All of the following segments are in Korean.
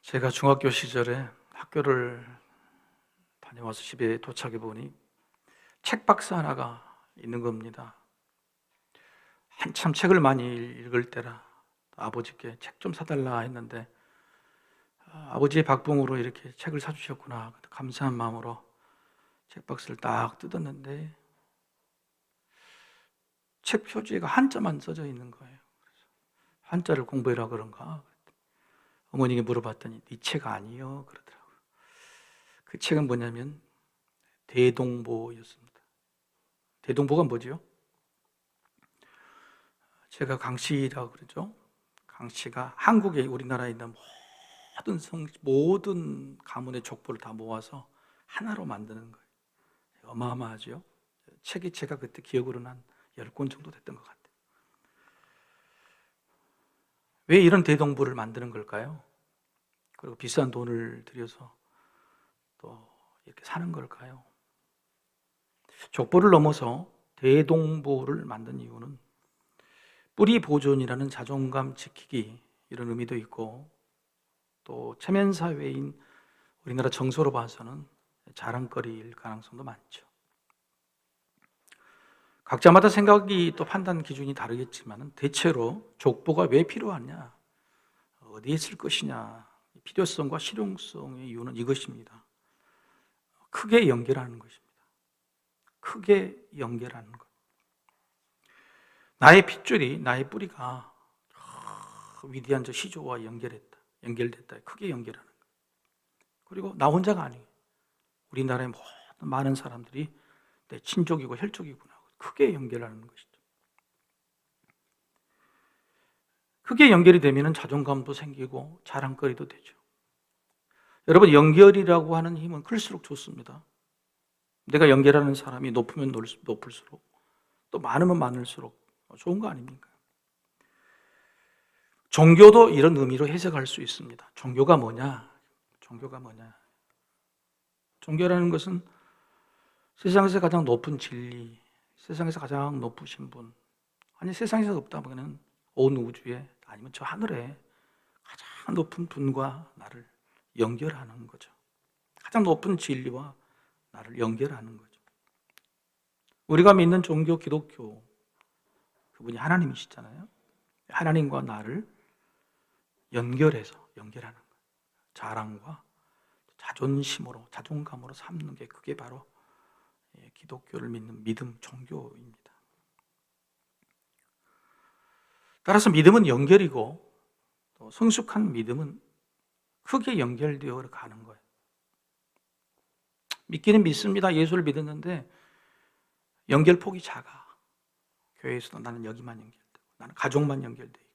제가 중학교 시절에 학교를 다녀와서 집에 도착해 보니 책박스 하나가 있는 겁니다. 한참 책을 많이 읽을 때라 아버지께 책 좀 사달라 했는데 아버지의 박봉으로 이렇게 책을 사주셨구나. 감사한 마음으로 책박스를 딱 뜯었는데 책 표지가 한자만 써져 있는 거예요. 한자를 공부해라 그런가? 어머니에게 물어봤더니 네 책 아니요 그러더라고요. 그 책은 뭐냐면 대동보였습니다. 대동보가 뭐죠? 제가 강씨라고 그러죠. 강씨가 한국에 우리나라에 있는 모든 가문의 족보를 다 모아서 하나로 만드는 거예요. 어마어마하죠. 책이 제가 그때 기억으로는 한 10권 정도 됐던 것 같아요. 왜 이런 대동보를 만드는 걸까요? 그리고 비싼 돈을 들여서 또 이렇게 사는 걸까요? 족보를 넘어서 대동보를 만든 이유는 뿌리 보존이라는 자존감 지키기 이런 의미도 있고 또 체면 사회인 우리나라 정서로 봐서는 자랑거리일 가능성도 많죠. 각자마다 생각이 또 판단 기준이 다르겠지만 대체로 족보가 왜 필요하냐, 어디에 쓸 것이냐, 필요성과 실용성의 이유는 이것입니다. 크게 연결하는 것입니다. 크게 연결하는 것. 나의 핏줄이, 나의 뿌리가 위대한 저 시조와 연결됐다. 크게 연결하는 것. 그리고 나 혼자가 아니에요. 우리나라의 모든 많은 사람들이 내 친족이고 혈족이구나. 크게 연결하는 것이죠. 크게 연결이 되면 자존감도 생기고 자랑거리도 되죠. 여러분, 연결이라고 하는 힘은 클수록 좋습니다. 내가 연결하는 사람이 높으면 높을수록 또 많으면 많을수록 좋은 거 아닙니까? 종교도 이런 의미로 해석할 수 있습니다. 종교가 뭐냐? 종교라는 것은 세상에서 가장 높은 진리, 세상에서 가장 높으신 분, 아니 세상에서 없다면 온 우주에 아니면 저 하늘에 가장 높은 분과 나를 연결하는 거죠. 가장 높은 진리와 나를 연결하는 거죠. 우리가 믿는 종교 기독교, 그분이 하나님이시잖아요. 하나님과 나를 연결하는 거예요. 자랑과 자존심으로, 자존감으로 삼는 게 그게 바로 기독교를 믿는 믿음, 종교입니다. 따라서 믿음은 연결이고 또 성숙한 믿음은 크게 연결되어 가는 거예요. 믿기는 믿습니다. 예수를 믿었는데 연결폭이 작아. 교회에서도 나는 여기만 연결되고 나는 가족만 연결되어 있고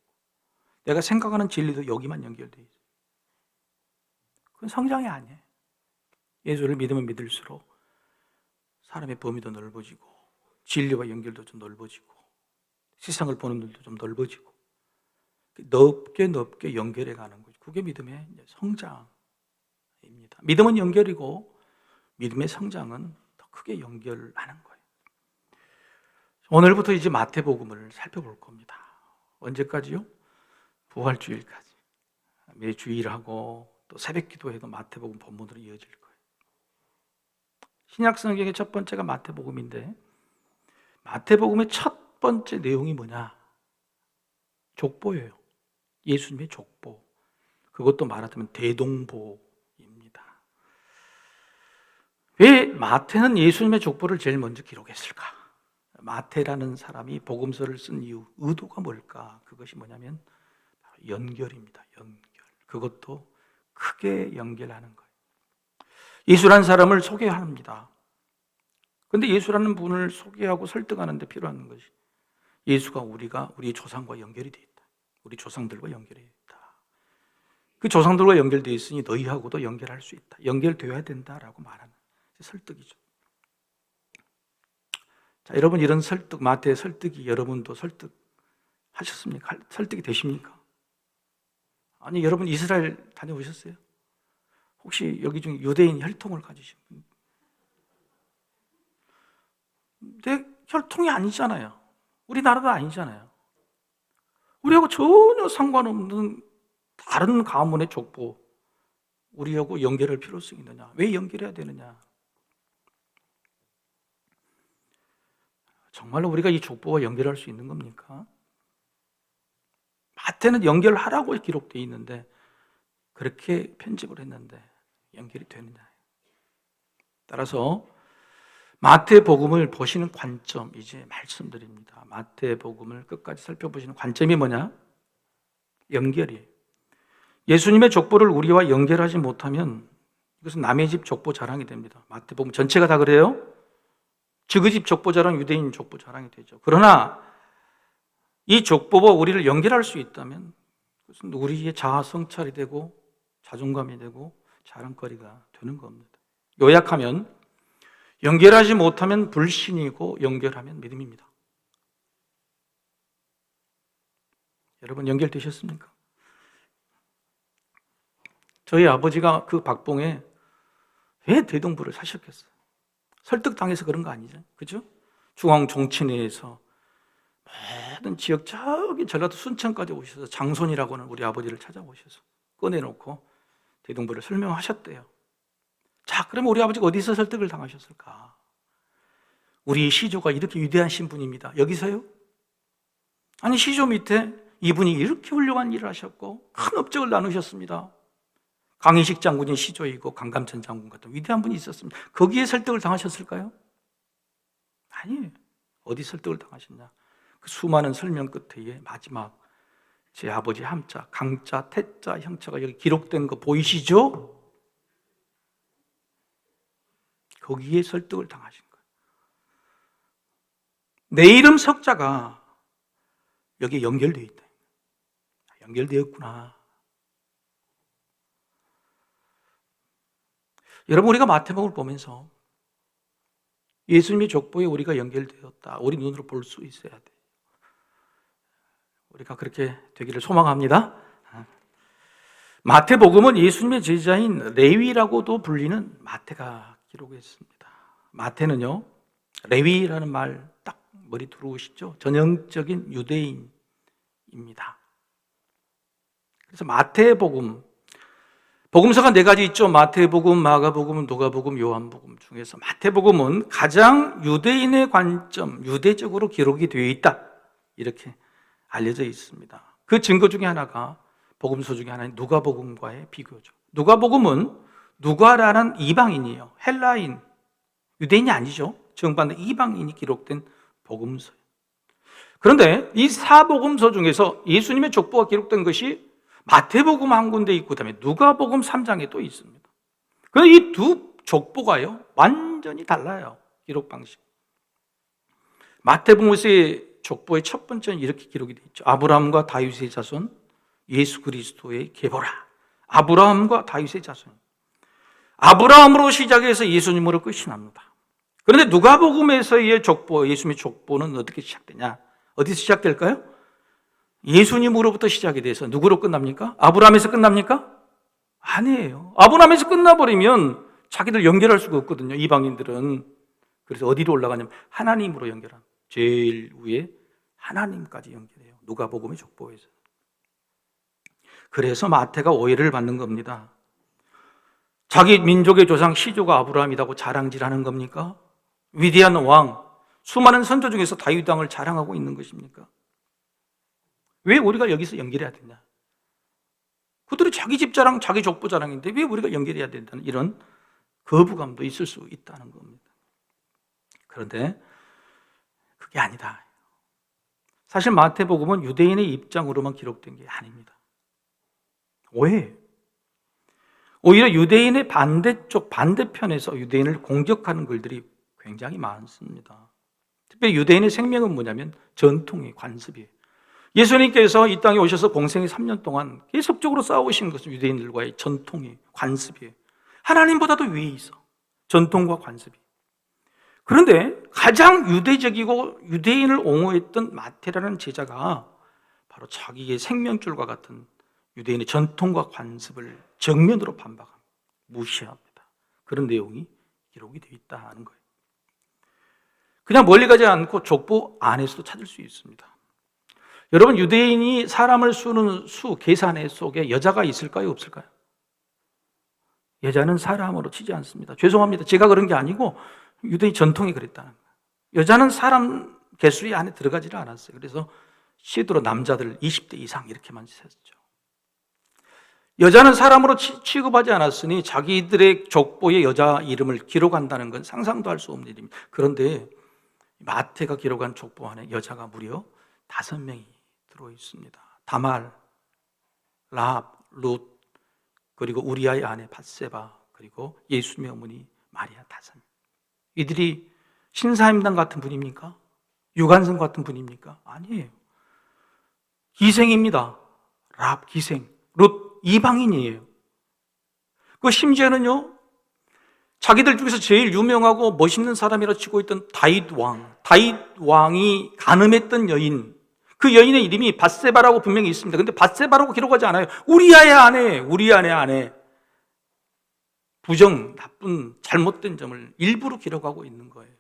내가 생각하는 진리도 여기만 연결되어 있어요. 그건 성장이 아니에요. 예수를 믿으면 믿을수록 사람의 범위도 넓어지고 진리와 연결도 좀 넓어지고 세상을 보는 눈도 좀 넓어지고 넓게 연결해 가는 거죠. 그게 믿음의 성장입니다. 믿음은 연결이고 믿음의 성장은 더 크게 연결하는 거예요. 오늘부터 이제 마태복음을 살펴볼 겁니다. 언제까지요? 부활주일까지. 매 주일하고 또 새벽 기도회도 마태복음 본문으로 이어질 거예요. 신약 성경의 첫 번째가 마태복음인데 마태복음의 첫 번째 내용이 뭐냐? 족보예요. 예수님의 족보. 그것도 말하자면 대동보입니다. 왜 마태는 예수님의 족보를 제일 먼저 기록했을까? 마태라는 사람이 복음서를 쓴 이유, 의도가 뭘까? 그것이 뭐냐면 연결입니다. 연결. 그것도 크게 연결하는 거예요. 예수라는 사람을 소개합니다. 그런데 예수라는 분을 소개하고 설득하는 데 필요한 것이 예수가 우리 조상과 연결이 되어 있다. 우리 조상들과 연결이 있다. 그 조상들과 연결되어 있으니 너희하고도 연결할 수 있다. 연결되어야 된다라고 말하는 설득이죠. 자, 여러분 이런 설득, 마태의 설득이 여러분도 설득하셨습니까? 설득이 되십니까? 아니 여러분 이스라엘 다녀오셨어요? 혹시 여기 중에 유대인 혈통을 가지신 분? 내 혈통이 아니잖아요. 우리나라도 아니잖아요. 우리하고 전혀 상관없는 다른 가문의 족보, 우리하고 연결할 필요성이 있느냐? 왜 연결해야 되느냐? 정말로 우리가 이 족보와 연결할 수 있는 겁니까? 마태는 연결하라고 기록되어 있는데 그렇게 편집을 했는데 연결이 되느냐? 따라서 마태복음을 보시는 관점 이제 말씀드립니다. 마태복음을 끝까지 살펴보시는 관점이 뭐냐? 연결이에요. 예수님의 족보를 우리와 연결하지 못하면 이것은 남의 집 족보 자랑이 됩니다. 마태복음 전체가 다 그래요. 저그 집 족보 자랑, 유대인 족보 자랑이 되죠. 그러나 이 족보와 우리를 연결할 수 있다면 그것은 우리의 자아 성찰이 되고 자존감이 되고 자랑거리가 되는 겁니다. 요약하면 연결하지 못하면 불신이고 연결하면 믿음입니다. 여러분 연결되셨습니까? 저희 아버지가 그 박봉에 왜 대동부를 사셨겠어요? 설득당해서 그런 거 아니죠? 그죠? 중앙 정치내에서 모든 지역 저기 전라도 순천까지 오셔서 장손이라고 하는 우리 아버지를 찾아오셔서 꺼내놓고 대동부를 설명하셨대요. 자, 그러면 우리 아버지가 어디서 설득을 당하셨을까? 우리 시조가 이렇게 위대한 신분입니다. 여기서요? 아니, 시조 밑에 이분이 이렇게 훌륭한 일을 하셨고 큰 업적을 나누셨습니다. 강희식 장군이 시조이고 강감천 장군 같은 위대한 분이 있었습니다. 거기에 설득을 당하셨을까요? 아니에요. 어디 설득을 당하셨냐? 그 수많은 설명 끝에 마지막 제 아버지 함자, 강자, 태자, 형자가 여기 기록된 거 보이시죠? 거기에 설득을 당하신 거예요. 내 이름 석자가 여기에 연결되어 있다. 연결되었구나. 여러분, 우리가 마태복음을 보면서 예수님의 족보에 우리가 연결되었다. 우리 눈으로 볼 수 있어야 돼요. 우리가 그렇게 되기를 소망합니다. 마태복음은 예수님의 제자인 레위라고도 불리는 마태가 기록했습니다. 마태는요, 레위라는 말 딱 머리 들어오시죠? 전형적인 유대인입니다. 그래서 마태복음, 복음서가 4가지 있죠. 마태복음, 마가복음, 누가복음, 요한복음 중에서 마태복음은 가장 유대인의 관점, 유대적으로 기록이 되어 있다. 이렇게 알려져 있습니다. 그 증거 중에 하나가 복음서 중에 하나인 누가복음과의 비교죠. 누가복음은 누가라는 이방인이에요. 헬라인, 유대인이 아니죠. 정반대 이방인이 기록된 복음서예요. 그런데 이 사복음서 중에서 예수님의 족보가 기록된 것이 마태복음 한 군데 있고 그다음에 누가복음 3장에 또 있습니다. 그런데 이 두 족보가요 완전히 달라요. 기록 방식. 마태복음의 족보의 첫 번째는 이렇게 기록이 되어 있죠. 아브라함과 다윗의 자손, 예수 그리스도의 계보라. 아브라함과 다윗의 자손. 아브라함으로 시작해서 예수님으로 끝이 납니다. 그런데 누가복음에서의 족보, 예수님의 족보는 어떻게 시작되냐? 어디서 시작될까요? 예수님으로부터 시작이 돼서 누구로 끝납니까? 아브라함에서 끝납니까? 아니에요. 아브라함에서 끝나버리면 자기들 연결할 수가 없거든요. 이방인들은. 그래서 어디로 올라가냐면 하나님으로 연결합니다. 제일 위에 하나님까지 연결해요. 누가복음의 족보에서. 그래서 마태가 오해를 받는 겁니다. 자기 민족의 조상 시조가 아브라함이라고 자랑질하는 겁니까? 위대한 왕, 수많은 선조 중에서 다윗 왕을 자랑하고 있는 것입니까? 왜 우리가 여기서 연결해야 되냐? 그들이 자기 집 자랑, 자기 족보 자랑인데 왜 우리가 연결해야 된다는 이런 거부감도 있을 수 있다는 겁니다. 그런데 그게 아니다. 사실 마태복음은 유대인의 입장으로만 기록된 게 아닙니다. 오해예요. 오히려 유대인의 반대쪽, 반대편에서 유대인을 공격하는 글들이 굉장히 많습니다. 특별히 유대인의 생명은 뭐냐면 전통이 관습이에요. 예수님께서 이 땅에 오셔서 공생의 3년 동안 계속적으로 싸우신 것은 유대인들과의 전통이 관습이에요. 하나님보다도 위에 있어. 전통과 관습이. 그런데 가장 유대적이고 유대인을 옹호했던 마태라는 제자가 바로 자기의 생명줄과 같은 유대인의 전통과 관습을 정면으로 반박합니다. 무시합니다. 그런 내용이 기록이 되어 있다는 거예요. 그냥 멀리 가지 않고 족보 안에서도 찾을 수 있습니다. 여러분, 유대인이 사람을 수는 수, 계산의 속에 여자가 있을까요? 없을까요? 여자는 사람으로 치지 않습니다. 죄송합니다. 제가 그런 게 아니고 유대인 전통이 그랬다는 거예요. 여자는 사람 개수리 안에 들어가지를 않았어요. 그래서 시드로 남자들 20대 이상 이렇게만 셌죠. 여자는 사람으로 취급하지 않았으니 자기들의 족보에 여자 이름을 기록한다는 건 상상도 할 수 없는 일입니다. 그런데 마태가 기록한 족보 안에 여자가 무려 5명이 들어있습니다. 다말, 라합, 룻, 그리고 우리아의 아내 밧세바, 그리고 예수님의 어머니 마리아 5명. 이들이 신사임당 같은 분입니까? 유관성 같은 분입니까? 아니에요. 기생입니다. 라합 기생, 룻 이방인이에요. 그 심지어는요, 자기들 중에서 제일 유명하고 멋있는 사람이라 치고 있던 다윗 왕이 간음했던 여인, 그 여인의 이름이 밧세바라고 분명히 있습니다. 근데 밧세바라고 기록하지 않아요. 우리아의 아내. 부정, 나쁜, 잘못된 점을 일부러 기록하고 있는 거예요.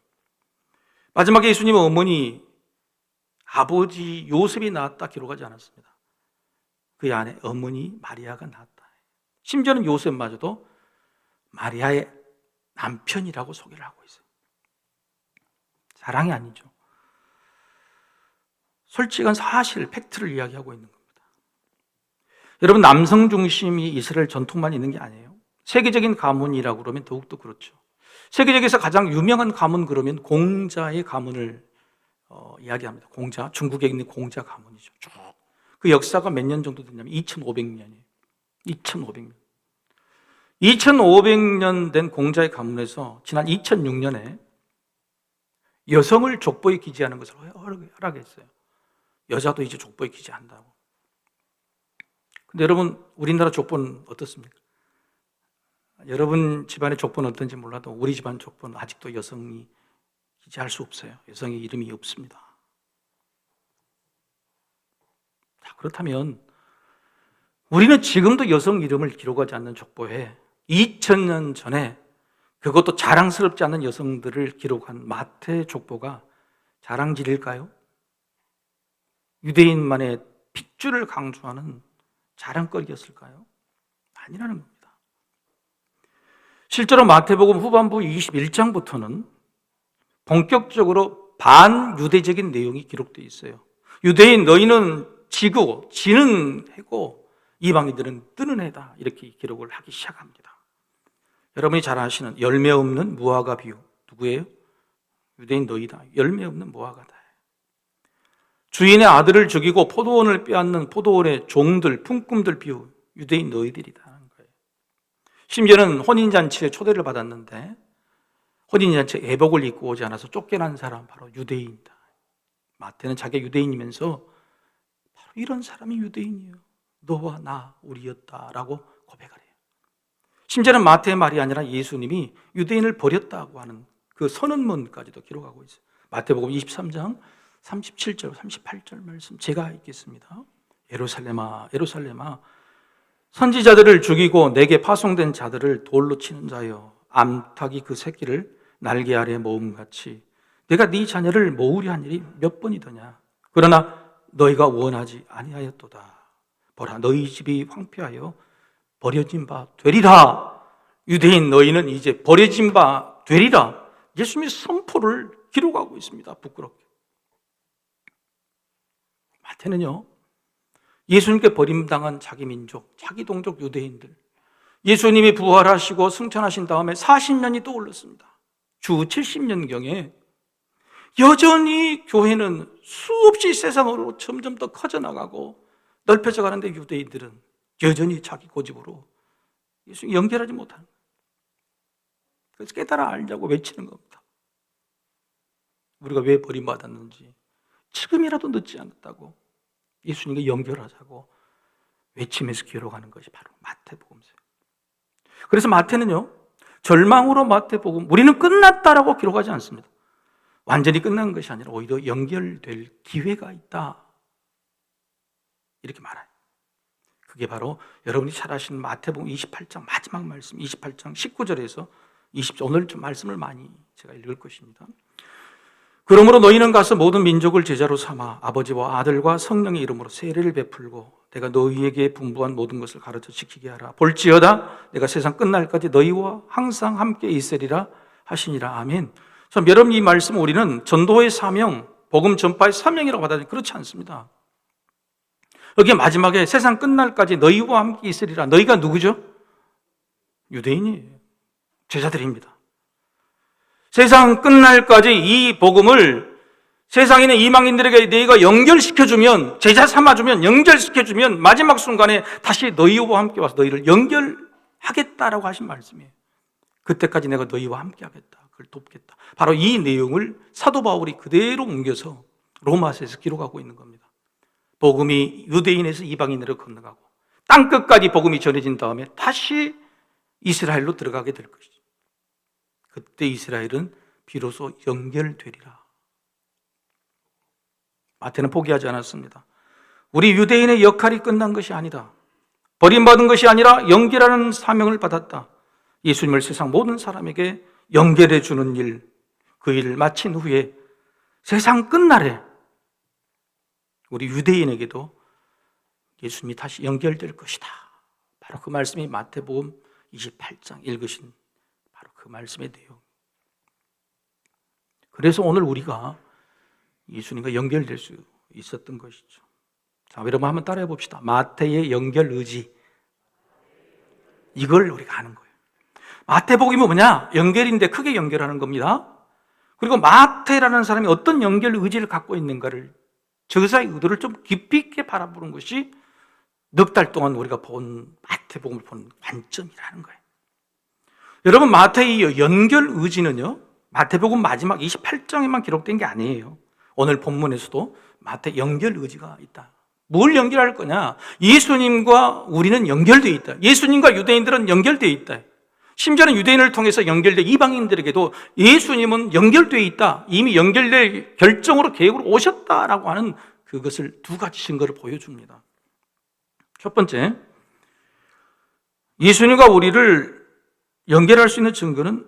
마지막에 예수님의 어머니, 아버지 요셉이 낳았다 기록하지 않았습니다. 그 안에 어머니 마리아가 낳았다. 심지어는 요셉마저도 마리아의 남편이라고 소개를 하고 있어요. 자랑이 아니죠. 솔직한 사실, 팩트를 이야기하고 있는 겁니다. 여러분, 남성 중심이 이스라엘 전통만 있는 게 아니에요. 세계적인 가문이라고 그러면 더욱더 그렇죠. 세계적에서 가장 유명한 가문 그러면 공자의 가문을 이야기합니다. 공자, 중국에 있는 공자 가문이죠. 쭉. 그 역사가 몇 년 정도 됐냐면 2500년이에요. 2500년. 2500년 된 공자의 가문에서 지난 2006년에 여성을 족보에 기재하는 것을 허락했어요. 여자도 이제 족보에 기재한다고. 근데 여러분, 우리나라 족보는 어떻습니까? 여러분 집안의 족보는 어떤지 몰라도 우리 집안 족보는 아직도 여성이 기재할 수 없어요. 여성의 이름이 없습니다. 자, 그렇다면 우리는 지금도 여성 이름을 기록하지 않는 족보에 2000년 전에 그것도 자랑스럽지 않은 여성들을 기록한 마태 족보가 자랑질일까요? 유대인만의 핏줄을 강조하는 자랑거리였을까요? 아니라는 겁니다. 실제로 마태복음 후반부 21장부터는 본격적으로 반유대적인 내용이 기록되어 있어요. 유대인 너희는 지고 지는 해고 이방인들은 뜨는 해다, 이렇게 기록을 하기 시작합니다. 여러분이 잘 아시는 열매 없는 무화과 비유, 누구예요? 유대인 너희다. 열매 없는 무화과다. 주인의 아들을 죽이고 포도원을 빼앗는 포도원의 종들, 품꾼들 비유, 유대인 너희들이다. 심지어는 혼인잔치에 초대를 받았는데 혼인잔치에 애복을 입고 오지 않아서 쫓겨난 사람 바로 유대인이다. 마태는 자기가 유대인이면서 바로 이런 사람이 유대인이에요. 너와 나 우리였다라고 고백을 해요. 심지어는 마태의 말이 아니라 예수님이 유대인을 버렸다고 하는 그 선언문까지도 기록하고 있어요. 마태복음 23장 37절 38절 말씀 제가 읽겠습니다. 예루살렘아 예루살렘아 선지자들을 죽이고 내게 파송된 자들을 돌로 치는 자여, 암탉이 그 새끼를 날개 아래 모음같이 내가 네 자녀를 모으려 한 일이 몇 번이더냐. 그러나 너희가 원하지 아니하였도다. 보라, 너희 집이 황폐하여 버려진 바 되리라. 유대인 너희는 이제 버려진 바 되리라. 예수님이 선포를 기록하고 있습니다. 부끄럽게. 마태는요, 예수님께 버림당한 자기 민족, 자기 동족 유대인들, 예수님이 부활하시고 승천하신 다음에 40년이 떠올랐습니다. 주 70년경에 여전히 교회는 수없이 세상으로 점점 더 커져나가고 넓혀져 가는데 유대인들은 여전히 자기 고집으로 예수님 연결하지 못하는 거예요. 그래서 깨달아 알자고 외치는 겁니다. 우리가 왜 버림받았는지 지금이라도 늦지 않았다고 예수님과 연결하자고 외치면서 기록하는 것이 바로 마태복음서예요. 그래서 마태는요, 절망으로 마태복음, 우리는 끝났다라고 기록하지 않습니다. 완전히 끝난 것이 아니라 오히려 연결될 기회가 있다, 이렇게 말해요. 그게 바로 여러분이 잘 아시는 마태복음 28장 마지막 말씀, 28장 19절에서 20절, 오늘 좀 말씀을 많이 제가 읽을 것입니다. 그러므로 너희는 가서 모든 민족을 제자로 삼아 아버지와 아들과 성령의 이름으로 세례를 베풀고 내가 너희에게 분부한 모든 것을 가르쳐 지키게 하라. 볼지어다 내가 세상 끝날까지 너희와 항상 함께 있으리라 하시니라. 아멘. 참, 여러분, 이 말씀 우리는 전도의 사명, 복음 전파의 사명이라고 받아들이는, 그렇지 않습니다. 여기 마지막에 세상 끝날까지 너희와 함께 있으리라. 너희가 누구죠? 유대인이에요. 제자들입니다. 세상 끝날까지 이 복음을 세상에 있는 이방인들에게 너희가 연결시켜주면, 제자 삼아주면, 연결시켜주면 마지막 순간에 다시 너희와 함께 와서 너희를 연결하겠다라고 하신 말씀이에요. 그때까지 내가 너희와 함께 하겠다, 그걸 돕겠다. 바로 이 내용을 사도 바울이 그대로 옮겨서 로마서에서 기록하고 있는 겁니다. 복음이 유대인에서 이방인으로 건너가고 땅끝까지 복음이 전해진 다음에 다시 이스라엘로 들어가게 될 것이죠. 그때 이스라엘은 비로소 연결되리라. 마태는 포기하지 않았습니다. 우리 유대인의 역할이 끝난 것이 아니다. 버림받은 것이 아니라 연결하는 사명을 받았다. 예수님을 세상 모든 사람에게 연결해 주는 일, 그 일을 마친 후에 세상 끝날에 우리 유대인에게도 예수님이 다시 연결될 것이다. 바로 그 말씀이 마태복음 28장 읽으신 바로 그 말씀의 내용. 그래서 오늘 우리가 예수님과 연결될 수 있었던 것이죠. 자, 여러분 한번 따라해 봅시다. 마태의 연결 의지. 이걸 우리가 하는 거예요. 마태복음이 뭐냐? 연결인데 크게 연결하는 겁니다. 그리고 마태라는 사람이 어떤 연결 의지를 갖고 있는가를, 저자의 의도를 좀 깊이 있게 바라보는 것이 넉 달 동안 우리가 본 마태복음을 본 관점이라는 거예요. 여러분, 마태의 연결 의지는요, 마태복음 마지막 28장에만 기록된 게 아니에요. 오늘 본문에서도 마태 연결 의지가 있다. 뭘 연결할 거냐? 예수님과 우리는 연결되어 있다. 예수님과 유대인들은 연결되어 있다. 심지어는 유대인을 통해서 연결된 이방인들에게도 예수님은 연결되어 있다. 이미 연결될 결정으로 계획으로 오셨다라고 하는 그것을 두 가지 증거를 보여줍니다. 첫 번째, 예수님과 우리를 연결할 수 있는 증거는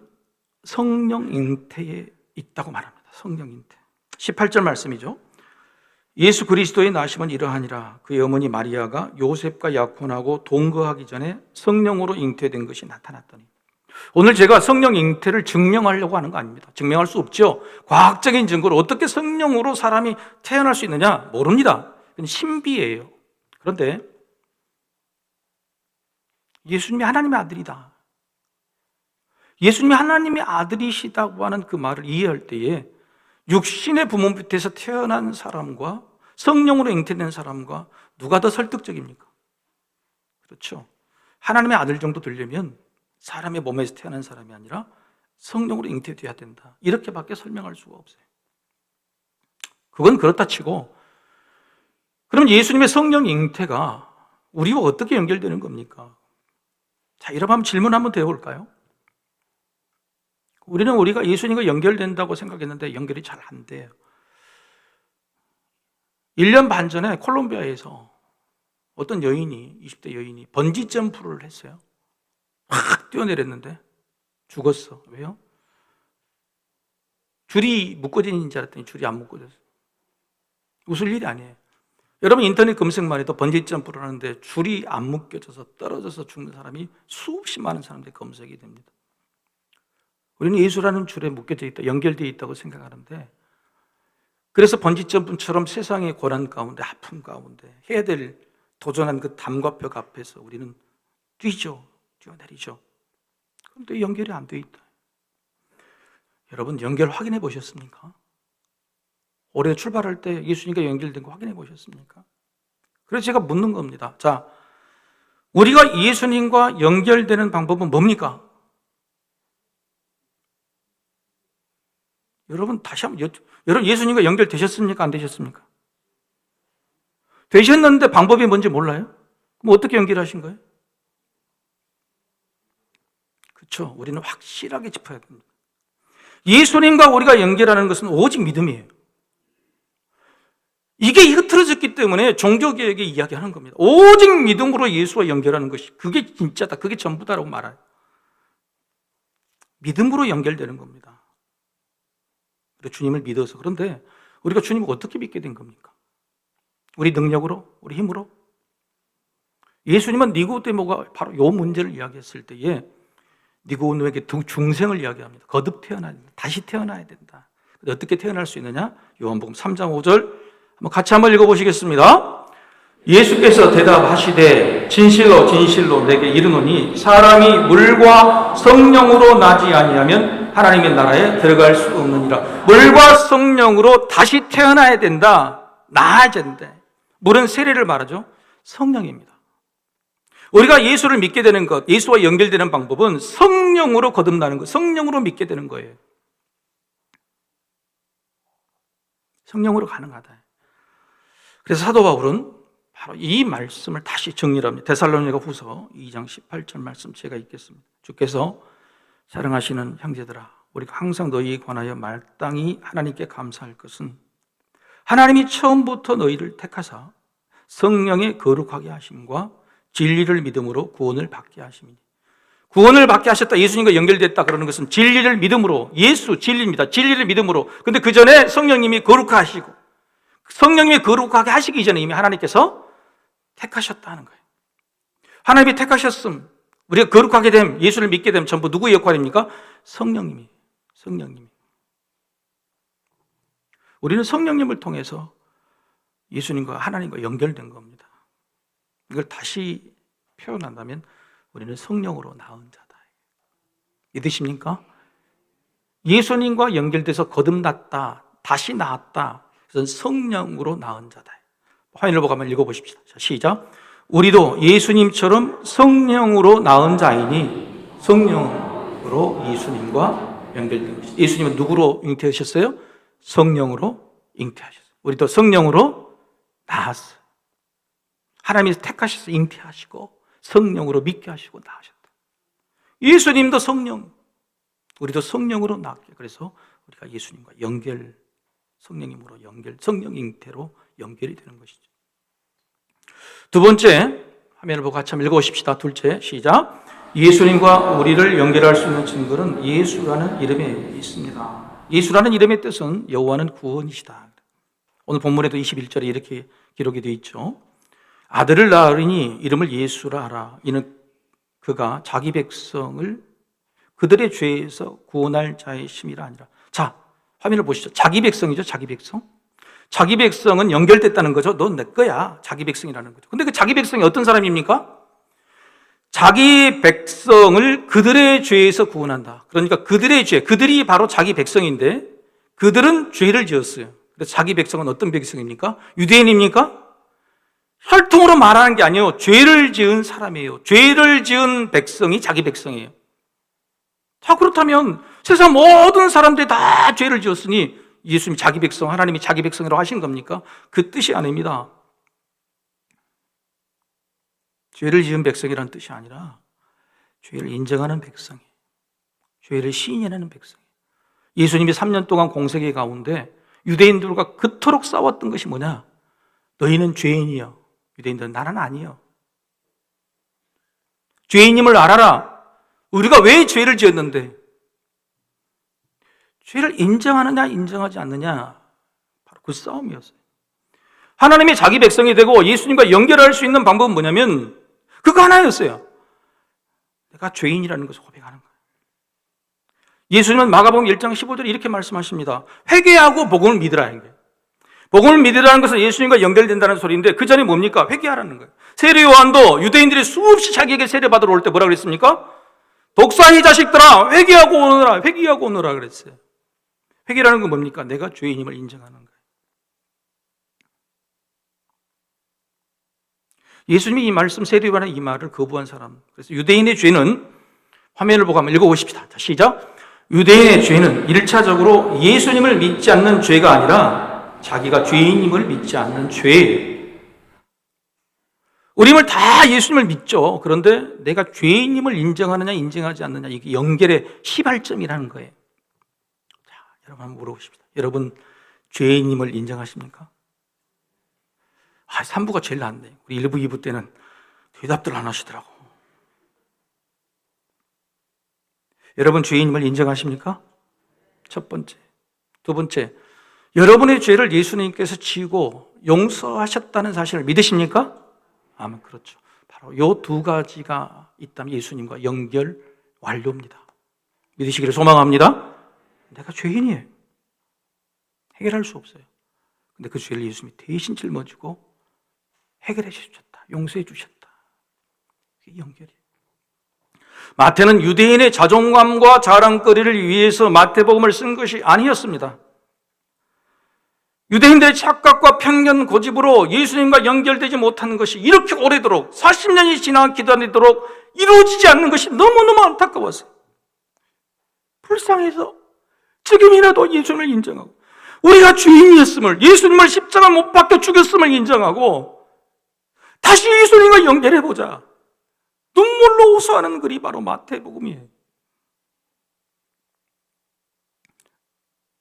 성령 잉태에 있다고 말합니다. 성령 잉태. 18절 말씀이죠. 예수 그리스도의 나심은 이러하니라. 그의 어머니 마리아가 요셉과 약혼하고 동거하기 전에 성령으로 잉태된 것이 나타났더니. 오늘 제가 성령 잉태를 증명하려고 하는 거 아닙니다. 증명할 수 없죠. 과학적인 증거로 어떻게 성령으로 사람이 태어날 수 있느냐? 모릅니다. 그건 신비예요. 그런데 예수님이 하나님의 아들이다. 예수님이 하나님의 아들이시다고 하는 그 말을 이해할 때에 육신의 부모 밑에서 태어난 사람과 성령으로 잉태된 사람과 누가 더 설득적입니까? 그렇죠. 하나님의 아들 정도 되려면 사람의 몸에서 태어난 사람이 아니라 성령으로 잉태되어야 된다. 이렇게밖에 설명할 수가 없어요. 그건 그렇다 치고, 그럼 예수님의 성령 잉태가 우리와 어떻게 연결되는 겁니까? 자, 여러분 한번 질문 한번 드려볼까요? 우리가 예수님과 연결된다고 생각했는데 연결이 잘 안 돼요. 1년 반 전에 콜롬비아에서 어떤 여인이, 20대 여인이 번지 점프를 했어요. 확 뛰어내렸는데 죽었어. 왜요? 줄이 묶어진 줄 알았더니 줄이 안 묶어졌어요. 웃을 일이 아니에요. 여러분 인터넷 검색만 해도 번지 점프를 하는데 줄이 안 묶여져서 떨어져서 죽는 사람이 수없이 많은 사람들이 검색이 됩니다. 우리는 예수라는 줄에 묶여져 있다, 연결되어 있다고 생각하는데, 그래서 번지점프처럼 세상의 고난 가운데, 아픔 가운데 해야 될 도전한 그 담과 벽 앞에서 우리는 뛰어내리죠. 그런데 연결이 안 돼 있다. 여러분 연결 확인해 보셨습니까? 올해 출발할 때 예수님과 연결된 거 확인해 보셨습니까? 그래서 제가 묻는 겁니다. 자, 우리가 예수님과 연결되는 방법은 뭡니까? 여러분 다시 한번 여러분 예수님과 연결되셨습니까? 안 되셨습니까? 되셨는데 방법이 뭔지 몰라요? 그럼 어떻게 연결하신 거예요? 그렇죠. 우리는 확실하게 짚어야 됩니다. 예수님과 우리가 연결하는 것은 오직 믿음이에요. 이게 흐트러졌기 때문에 종교개혁의 이야기하는 겁니다. 오직 믿음으로 예수와 연결하는 것이 그게 진짜다, 그게 전부다라고 말해요. 믿음으로 연결되는 겁니다. 주님을 믿어서. 그런데 우리가 주님을 어떻게 믿게 된 겁니까? 우리 능력으로? 우리 힘으로? 예수님은 니고데모가 바로 이 문제를 이야기했을 때에 니고데모에게 중생을 이야기합니다. 거듭 태어나야 된다. 다시 태어나야 된다. 어떻게 태어날 수 있느냐? 요한복음 3장 5절 같이 한번 읽어보시겠습니다. 예수께서 대답하시되 진실로 진실로 내게 이르노니 사람이 물과 성령으로 나지 아니하면 하나님의 나라에 들어갈 수 없느니라. 물과 성령으로 다시 태어나야 된다. 나아야 된다. 물은 세례를 말하죠. 성령입니다. 우리가 예수를 믿게 되는 것, 예수와 연결되는 방법은 성령으로 거듭나는 것, 성령으로 믿게 되는 거예요. 성령으로 가능하다. 그래서 사도 바울은 바로 이 말씀을 다시 정리를 합니다. 데살로니가 후서 2장 18절 말씀 제가 읽겠습니다. 주께서 사랑하시는 형제들아, 우리가 항상 너희에 관하여 마땅히 하나님께 감사할 것은 하나님이 처음부터 너희를 택하사 성령의 거룩하게 하심과 진리를 믿음으로 구원을 받게 하심이니. 구원을 받게 하셨다, 예수님과 연결됐다 그러는 것은 진리를 믿음으로, 예수 진리입니다. 진리를 믿음으로. 근데 그 전에 성령님이 거룩하시고, 성령님이 거룩하게 하시기 전에 이미 하나님께서 택하셨다는 거예요. 하나님이 택하셨음, 우리가 거룩하게 됨, 예수를 믿게 됨 전부 누구의 역할입니까? 성령님이. 우리는 성령님을 통해서 예수님과 하나님과 연결된 겁니다. 이걸 다시 표현한다면 우리는 성령으로 낳은 자다. 믿으십니까? 예수님과 연결돼서 거듭났다, 다시 낳았다. 그것은 성령으로 낳은 자다. 화면을 보고 한번 읽어보십시다. 자, 시작. 우리도 예수님처럼 성령으로 낳은 자이니 성령으로 예수님과 연결된 것이죠. 예수님은 누구로 잉태하셨어요? 성령으로 잉태하셨어요. 우리도 성령으로 낳았어요. 하나님이 택하셔서 잉태하시고 성령으로 믿게 하시고 낳으셨다. 예수님도 성령, 우리도 성령으로 낳았게. 그래서 우리가 예수님과 연결, 성령님으로 연결, 성령 잉태로 연결이 되는 것이죠. 두 번째, 화면을 보고 같이 한번 읽어보십시다. 둘째, 시작. 예수님과 우리를 연결할 수 있는 증거는 예수라는 이름에 있습니다. 예수라는 이름의 뜻은 여호와는 구원이시다. 오늘 본문에도 21절에 이렇게 기록이 되어 있죠. 아들을 낳으리니 이름을 예수라 하라. 이는 그가 자기 백성을 그들의 죄에서 구원할 자의 심이라 아니라. 자, 화면을 보시죠. 자기 백성이죠. 자기 백성. 자기 백성은 연결됐다는 거죠. 넌 내 거야. 자기 백성이라는 거죠. 근데 그 자기 백성이 어떤 사람입니까? 자기 백성을 그들의 죄에서 구원한다. 그러니까 그들의 죄, 그들이 바로 자기 백성인데 그들은 죄를 지었어요. 그래서 자기 백성은 어떤 백성입니까? 유대인입니까? 혈통으로 말하는 게 아니에요. 죄를 지은 사람이에요. 죄를 지은 백성이 자기 백성이에요. 자, 그렇다면 세상 모든 사람들이 다 죄를 지었으니 예수님이 자기 백성, 하나님이 자기 백성이라고 하신 겁니까? 그 뜻이 아닙니다. 죄를 지은 백성이라는 뜻이 아니라 죄를 인정하는 백성이에요. 죄를 시인하는 백성이에요. 예수님이 3년 동안 공생애 가운데 유대인들과 그토록 싸웠던 것이 뭐냐? 너희는 죄인이여. 유대인들은 나는 아니요. 죄인임을 알아라. 우리가 왜 죄를 지었는데? 죄를 인정하느냐 인정하지 않느냐, 바로 그 싸움이었어요. 하나님이 자기 백성이 되고 예수님과 연결할 수 있는 방법은 뭐냐면 그거 하나였어요. 내가 죄인이라는 것을 고백하는 거예요. 예수님은 마가복음 1장 15절에 이렇게 말씀하십니다. 회개하고 복음을 믿으라는 거예요. 복음을 믿으라는 것은 예수님과 연결된다는 소리인데 그 전에 뭡니까? 회개하라는 거예요. 세례 요한도 유대인들이 수없이 자기에게 세례 받으러 올 때 뭐라 그랬습니까? 독사의 자식들아 회개하고 오너라, 회개하고 오너라 그랬어요. 회개라는 건 뭡니까? 내가 죄인임을 인정하는 거예요. 예수님이 이 말씀, 세례 요한의 이 말을 거부한 사람, 그래서 유대인의 죄는, 화면을 보고 한번 읽어보십시다. 자, 시작. 유대인의 죄는 1차적으로 예수님을 믿지 않는 죄가 아니라 자기가 죄인임을 믿지 않는 죄예요. 우리는 다 예수님을 믿죠. 그런데 내가 죄인임을 인정하느냐 인정하지 않느냐, 이게 연결의 시발점이라는 거예요. 자, 여러분 한번 물어보십시다. 여러분 죄인임을 인정하십니까? 3부가 제일 낫네. 우리 1부, 2부 때는 대답들 안 하시더라고. 여러분 죄인임을 인정하십니까? 첫 번째. 두 번째, 여러분의 죄를 예수님께서 지고 용서하셨다는 사실을 믿으십니까? 아멘. 그렇죠. 바로 요 두 가지가 있다면 예수님과 연결 완료입니다. 믿으시기를 소망합니다. 내가 죄인이에요. 해결할 수 없어요. 근데 그 죄를 예수님이 대신 짊어지고 해결해 주셨다. 용서해 주셨다. 그게 연결이에요. 마태는 유대인의 자존감과 자랑거리를 위해서 마태복음을 쓴 것이 아니었습니다. 유대인들의 착각과 편견 고집으로 예수님과 연결되지 못하는 것이 이렇게 오래도록 40년이 지나 기다리도록 이루어지지 않는 것이 너무너무 안타까웠어요. 불쌍해서 지금이라도 예수님을 인정하고 우리가 주인이었음을, 예수님을 십자가 못 박혀 죽였음을 인정하고 다시 예수님과 연결해보자. 눈물로 호소하는 글이 바로 마태복음이에요.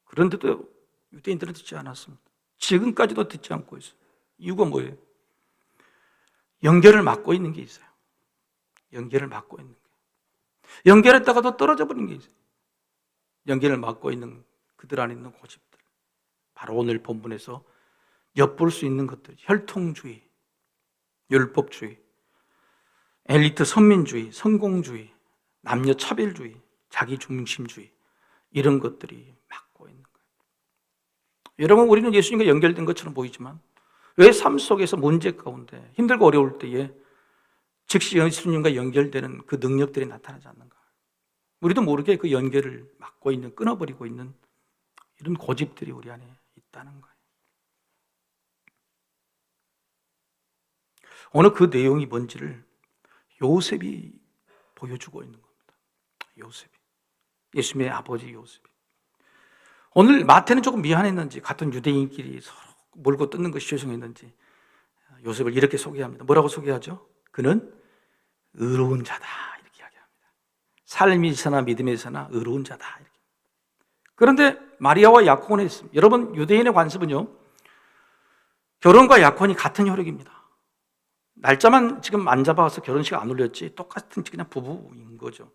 그런데도 유대인들은 듣지 않았습니다. 지금까지도 듣지 않고 있어요. 이유가 뭐예요? 연결을 막고 있는 게 있어요. 연결을 막고 있는 게. 연결했다가도 떨어져 버린 게 있어요. 연결을 막고 있는 그들 안에 있는 고집들. 바로 오늘 본문에서 엿볼 수 있는 것들. 혈통주의, 율법주의, 엘리트 선민주의, 성공주의, 남녀차별주의, 자기중심주의, 이런 것들이 막고 있는 거예요. 여러분, 우리는 예수님과 연결된 것처럼 보이지만 왜 삶 속에서 문제 가운데 힘들고 어려울 때에 즉시 예수님과 연결되는 그 능력들이 나타나지 않는가? 우리도 모르게 그 연결을 막고 있는, 끊어버리고 있는 이런 고집들이 우리 안에 있다는 거예요. 오늘 그 내용이 뭔지를 요셉이 보여주고 있는 겁니다. 요셉이. 예수님의 아버지 요셉이. 오늘 마태는 조금 미안했는지 같은 유대인끼리 서로 몰고 뜯는 것이 죄송했는지 요셉을 이렇게 소개합니다. 뭐라고 소개하죠? 그는 의로운 자다 이렇게 이야기합니다. 삶에서나 믿음에서나 의로운 자다 이렇게. 그런데 마리아와 약혼을 했습니다. 여러분, 유대인의 관습은요, 결혼과 약혼이 같은 혈육입니다. 날짜만 지금 안 잡아서 결혼식 안 올렸지 똑같은 그냥 부부인 거죠.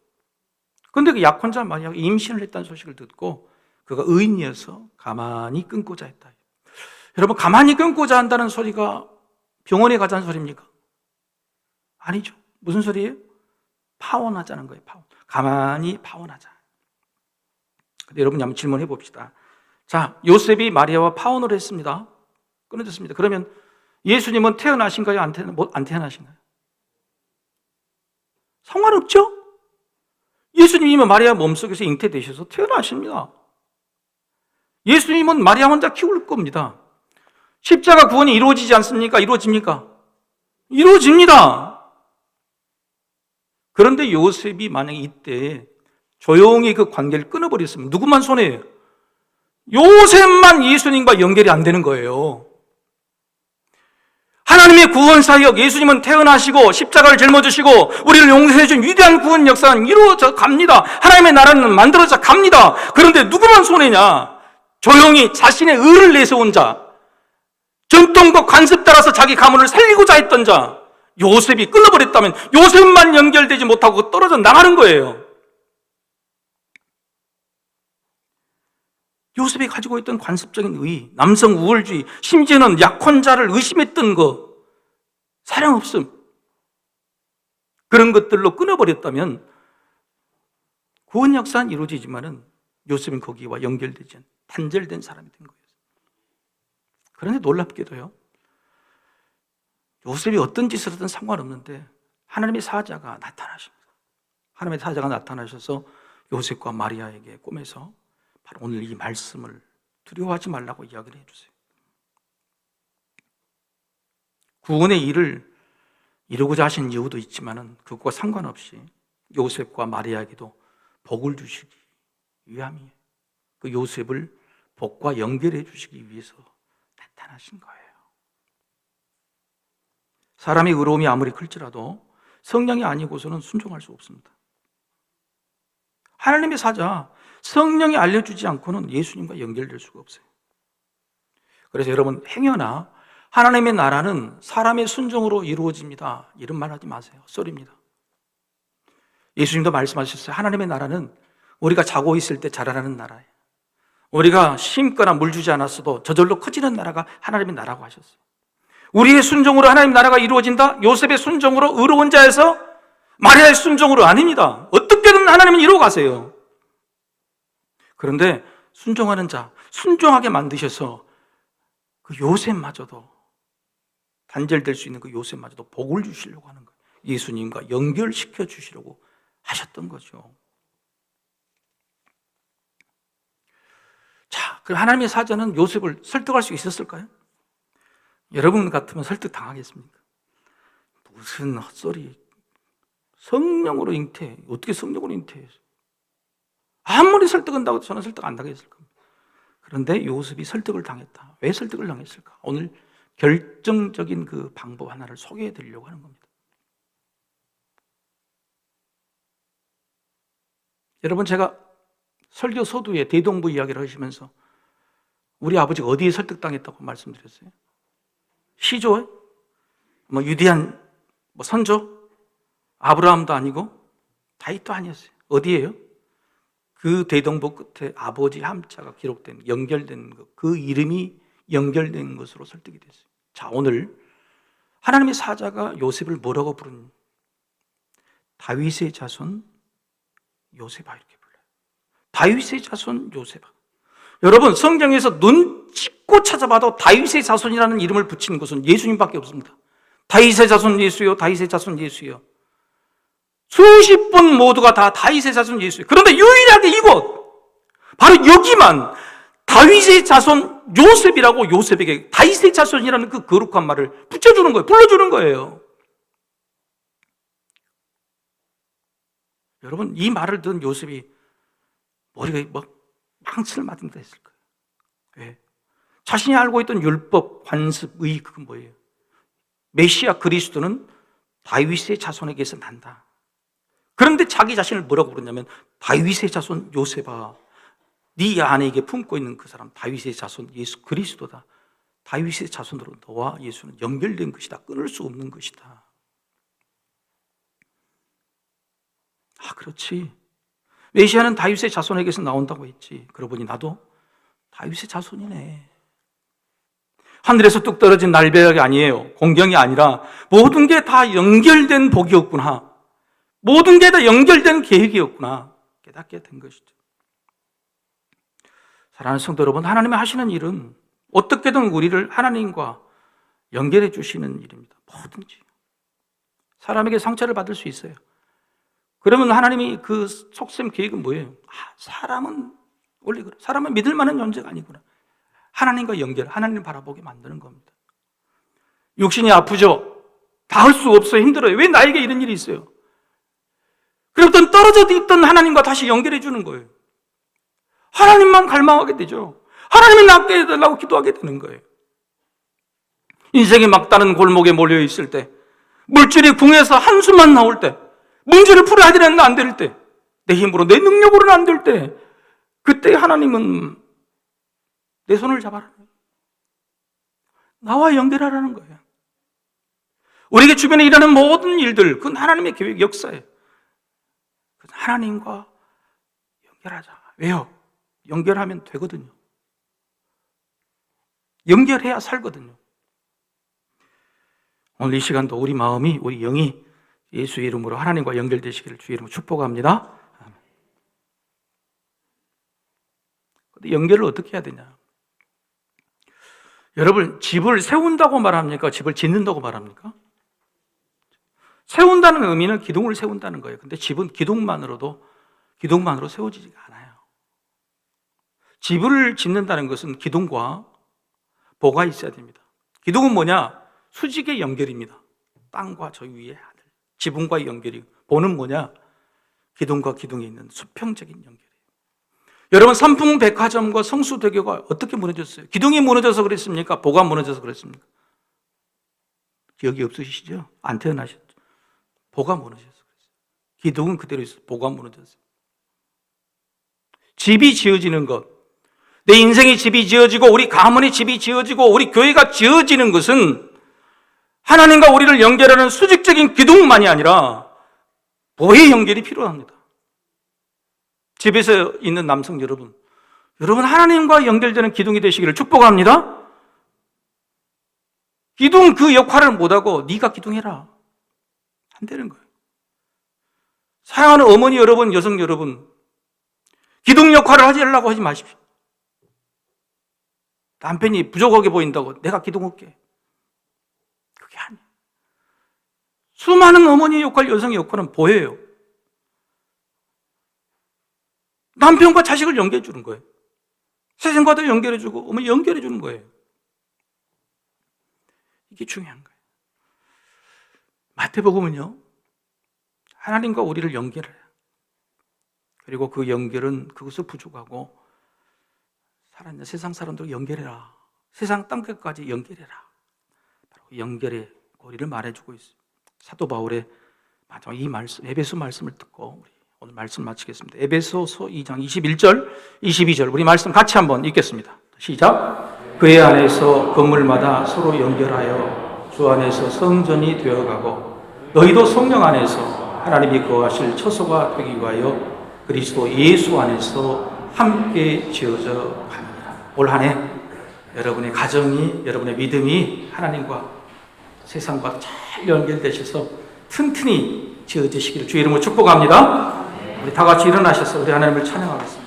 그런데 그 약혼자 마리아가 임신을 했다는 소식을 듣고 그가 의인이어서 가만히 끊고자 했다. 여러분, 가만히 끊고자 한다는 소리가 병원에 가자는 소리입니까? 아니죠. 무슨 소리예요? 파혼하자는 거예요. 파혼. 가만히 파혼하자. 근데 여러분 한번 질문해 봅시다. 자, 요셉이 마리아와 파혼을 했습니다. 끊어졌습니다. 그러면 예수님은 태어나신가요? 안 태어나신가요? 상관없죠? 예수님은 마리아 몸속에서 잉태되셔서 태어나십니다. 예수님은 마리아 혼자 키울 겁니다. 십자가 구원이 이루어지지 않습니까? 이루어집니까? 이루어집니다. 그런데 요셉이 만약에 이때 조용히 그 관계를 끊어버렸으면 누구만 손해예요? 요셉만 예수님과 연결이 안 되는 거예요. 하나님의 구원 사역, 예수님은 태어나시고 십자가를 짊어지시고 우리를 용서해 준 위대한 구원 역사는 이루어져 갑니다. 하나님의 나라는 만들어져 갑니다. 그런데 누구만 손해냐? 조용히 자신의 의를 내세운 자, 전통과 관습 따라서 자기 가문을 살리고자 했던 자, 요셉이 끊어버렸다면 요셉만 연결되지 못하고 떨어져 나가는 거예요. 요셉이 가지고 있던 관습적인 의, 남성 우월주의, 심지어는 약혼자를 의심했던 거, 사랑 없음, 그런 것들로 끊어버렸다면 구원 역사는 이루어지지만은 요셉은 거기와 연결되지 않은 단절된 사람이 된 거예요. 그런데 놀랍게도요, 요셉이 어떤 짓을 하든 상관없는데 하나님의 사자가 나타나십니다. 하나님의 사자가 나타나셔서 요셉과 마리아에게 꿈에서 바로 오늘 이 말씀을 두려워하지 말라고 이야기를 해주세요. 구원의 일을 이루고자 하신 이유도 있지만은 그것과 상관없이 요셉과 마리아에게도 복을 주시기 위함이에요. 그 요셉을 복과 연결해 주시기 위해서 나타나신 거예요. 사람의 의로움이 아무리 클지라도 성령이 아니고서는 순종할 수 없습니다. 하나님의 사자, 성령이 알려주지 않고는 예수님과 연결될 수가 없어요. 그래서 여러분, 행여나 하나님의 나라는 사람의 순종으로 이루어집니다, 이런 말 하지 마세요. 헛소리입니다. 예수님도 말씀하셨어요. 하나님의 나라는 우리가 자고 있을 때 자라나는 나라예요. 우리가 심거나 물 주지 않았어도 저절로 커지는 나라가 하나님의 나라고 하셨어요. 우리의 순종으로 하나님 나라가 이루어진다? 요셉의 순종으로 의로운 자에서 마리아의 순종으로 아닙니다. 어떻게든 하나님은 이루어 가세요. 그런데 순종하는 자, 순종하게 만드셔서 그 요셉마저도, 단절될 수 있는 그 요셉마저도 복을 주시려고 하는 거예요. 예수님과 연결시켜 주시려고 하셨던 거죠. 자, 그럼 하나님의 사자는 요셉을 설득할 수 있었을까요? 여러분 같으면 설득 당하겠습니까? 무슨 헛소리. 성령으로 잉태. 어떻게 성령으로 잉태해서? 아무리 설득한다고 해도 저는 설득 안 당했을 겁니다. 그런데 요셉이 설득을 당했다. 왜 설득을 당했을까? 오늘 결정적인 그 방법 하나를 소개해 드리려고 하는 겁니다. 여러분, 제가 설교 서두에 대동부 이야기를 하시면서 우리 아버지가 어디에 설득당했다고 말씀드렸어요? 시조에? 유대한 선조? 아브라함도 아니고 다윗도 아니었어요. 어디예요? 그 대동부 끝에 아버지 함자가 기록된, 연결된 것, 그 이름이 연결된 것으로 설득이 됐어요. 자, 오늘 하나님의 사자가 요셉을 뭐라고 부르는? 다윗의 자손 요셉아, 이렇게 불러요. 다윗의 자손 요셉아. 여러분, 성경에서 눈 찍고 찾아봐도 다윗의 자손이라는 이름을 붙이는 것은 예수님밖에 없습니다. 다윗의 자손 예수요, 다윗의 자손 예수요. 수십 번 모두가 다 다윗의 자손 예수요. 그런데 유일하게 이곳, 바로 여기만 다윗의 자손 요셉이라고 요셉에게 다윗의 자손이라는 그 거룩한 말을 붙여주는 거예요. 불러주는 거예요. 여러분, 이 말을 듣는 요셉이 머리가 망치를 맞은 듯 했을 거예요. 왜? 자신이 알고 있던 율법, 관습, 의, 그건 뭐예요? 메시아 그리스도는 다윗의 자손에게서 난다. 그런데 자기 자신을 뭐라고 부르냐면 다윗의 자손 요셉아, 네 안에 품고 있는 그 사람 다윗의 자손 예수 그리스도다. 다윗의 자손으로 너와 예수는 연결된 것이다. 끊을 수 없는 것이다. 아, 그렇지. 메시아는 다윗의 자손에게서 나온다고 했지. 그러고 보니 나도 다윗의 자손이네. 하늘에서 뚝 떨어진 날벼락이 아니에요. 공경이 아니라 모든 게 다 연결된 복이었구나. 모든 게 다 연결된 계획이었구나. 깨닫게 된 것이죠. 사랑하는 성도 여러분, 하나님이 하시는 일은 어떻게든 우리를 하나님과 연결해 주시는 일입니다. 뭐든지. 사람에게 상처를 받을 수 있어요. 그러면 하나님이 그 속셈 계획은 뭐예요? 사람은 원래 그래. 사람은 믿을 만한 존재가 아니구나. 하나님과 연결, 하나님을 바라보게 만드는 겁니다. 육신이 아프죠? 다 할 수 없어요. 힘들어요. 왜 나에게 이런 일이 있어요? 그랬더니 떨어져 있던 하나님과 다시 연결해 주는 거예요. 하나님만 갈망하게 되죠. 하나님이 낫게 해달라고 기도하게 되는 거예요. 인생의 막다른 골목에 몰려 있을 때, 물줄이 궁에서 한숨만 나올 때, 문제를 풀어야 되는데 안 될 때, 내 힘으로, 내 능력으로는 안 될 때, 그때 하나님은 내 손을 잡아라. 나와 연결하라는 거예요. 우리에게 주변에 일하는 모든 일들, 그건 하나님의 계획, 역사예요. 하나님과 연결하자. 왜요? 연결하면 되거든요. 연결해야 살거든요. 오늘 이 시간도 우리 마음이, 우리 영이 예수의 이름으로 하나님과 연결되시기를 주의 이름으로 축복합니다. 근데 연결을 어떻게 해야 되냐? 여러분, 집을 세운다고 말합니까? 집을 짓는다고 말합니까? 세운다는 의미는 기둥을 세운다는 거예요. 근데 집은 기둥만으로 세워지지가 않아요. 집을 짓는다는 것은 기둥과 보가 있어야 됩니다. 기둥은 뭐냐? 수직의 연결입니다. 땅과 저 위에 하늘, 지붕과의 연결이고, 보는 뭐냐? 기둥과 기둥에 있는 수평적인 연결이에요. 여러분, 삼풍백화점과 성수대교가 어떻게 무너졌어요? 기둥이 무너져서 그랬습니까? 보가 무너져서 그랬습니까? 기억이 없으시죠? 안 태어나셨죠? 보가 무너져서 그랬어요. 기둥은 그대로 있어요. 보가 무너졌어요. 집이 지어지는 것, 내 인생의 집이 지어지고 우리 가문의 집이 지어지고 우리 교회가 지어지는 것은 하나님과 우리를 연결하는 수직적인 기둥만이 아니라 보의 연결이 필요합니다. 집에서 있는 남성 여러분 하나님과 연결되는 기둥이 되시기를 축복합니다. 기둥 그 역할을 못하고 네가 기둥해라. 안 되는 거예요. 사랑하는 어머니 여러분, 여성 여러분, 기둥 역할을 하려고 하지 마십시오. 남편이 부족하게 보인다고 내가 기둥할게. 그게 아니에요. 수많은 어머니 역할, 여성의 역할은 보여요. 남편과 자식을 연결해 주는 거예요. 세상과도 연결해 주고 어머니 연결해 주는 거예요. 이게 중요한 거예요. 마태복음은요, 하나님과 우리를 연결해요. 그리고 그 연결은 그것을 부족하고 살아있는 세상 사람들을 연결해라. 세상 땅끝까지 연결해라. 바로 연결의 고리를 말해주고 있어요. 사도 바울의 마지막 이 말씀, 에베소 말씀을 듣고 우리 오늘 말씀 마치겠습니다. 에베소서 2장 21절, 22절 우리 말씀 같이 한번 읽겠습니다. 시작. 그의 안에서 건물마다 서로 연결하여 주 안에서 성전이 되어가고 너희도 성령 안에서 하나님이 거하실 처소가 되기 위하여 그리스도 예수 안에서 함께 지어져 갑니다. 올 한 해 여러분의 가정이, 여러분의 믿음이 하나님과 세상과 잘 연결되셔서 튼튼히 지어지시기를 주의 이름으로 축복합니다. 우리 다 같이 일어나셔서 우리 하나님을 찬양하겠습니다.